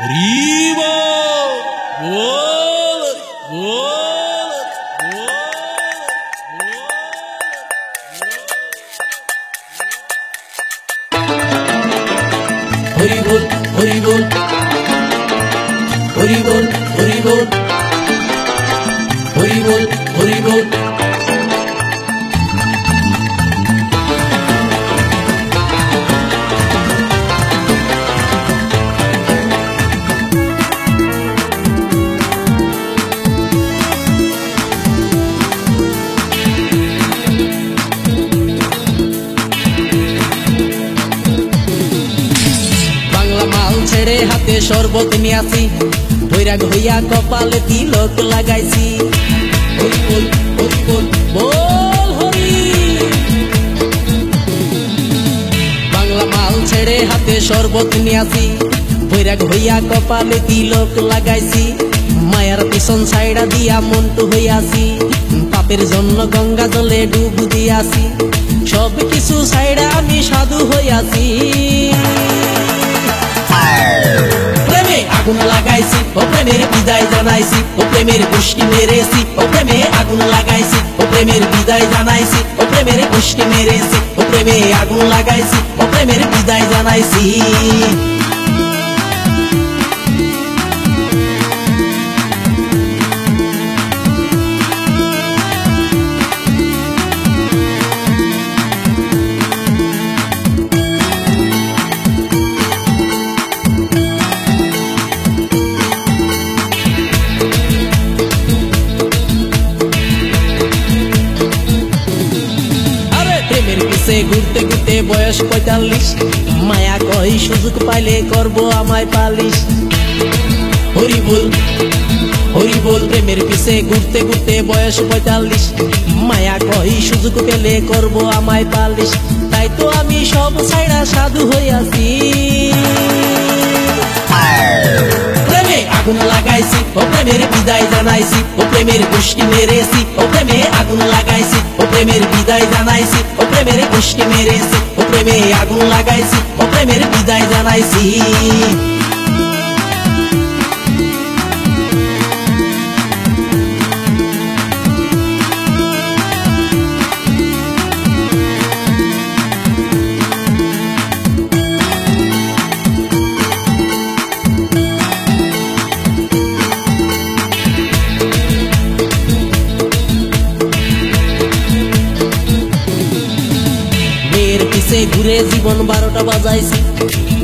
হরিবল বল বল হরিবল হরিবল হরিবল হরিবল হরিবল হরিবল ছেড়ে হাতে শরবত নিয়াছি বৈরাগ হইয়া কপালে তিলক লাগাইছি হরি বল হরি বল বল হরি বাংলা মাল ছেড়ে হাতে শরবত নিয়াছি বৈরাগ হইয়া কপালে তিলক লাগাইছি মায়ার পিছন সাইডা দিয়া মন্টু হইয়াছি পাপের জন্য গঙ্গা জলে ডুব দিয়াছি সব কিছু সাইডা আমি সাধু হইয়াছি প্রেমে আগুন লাগাইছি ও প্রেমের বিদায় জানাইছি ও প্রেমের গোষ্ঠী মেরেছি ও প্রেমে আগুন লাগাইছি ও প্রেমের বিদায় জানাইছি ও প্রেমের গোষ্ঠী মেরেছি ও প্রেমে আগুন লাগাইছি ও প্রেমের বিদায় জানাইছি ঘুরতে ঘুরতে বয়স ৪৫ মায়া কই সুযোগ পাইলে করব আমায় পালিশ হরি বল হরি বল প্রেমের পিছে ঘুরতে ঘুরতে বয়স ৪৫ মায়া কই সুযোগ পেলে করব আমায় পালিশ তাই তো আমি সব ছাইড়া সাধু হইয়াছি প্রেমে আগুন লাগাইছি ও প্রেমের বিদায় জানাইছি ও প্রেমের গোষ্ঠী মেরেছি ও প্রেমে আগুন লাগাইছি ও প্রেমের বিদায় জানাইছি ও প্রেমের গোষ্ঠী মেরেছি ও প্রেমে আগুন লাগাইছি ও প্রেমের বিদায় জানাইছি ঘুরে জীবন ১২টা বাজাইছি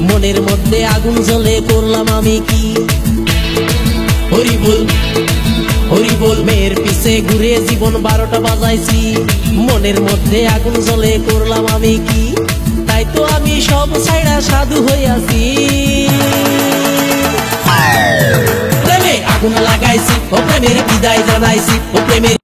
মনের মধ্যে আগুন জ্বলে করলাম আমি কি হরি বল হরি বল মেয়ের পিছে ঘুরে জীবন ১২টা বাজাইছি মনের মধ্যে আগুন জ্বলে করলাম আমি কি তাই তো আমি সব ছাইড়া সাধু হইয়াছি প্রেমে আগুন লাগাইছি ও প্রেমের বিদায় জানাইছি ও প্রেমের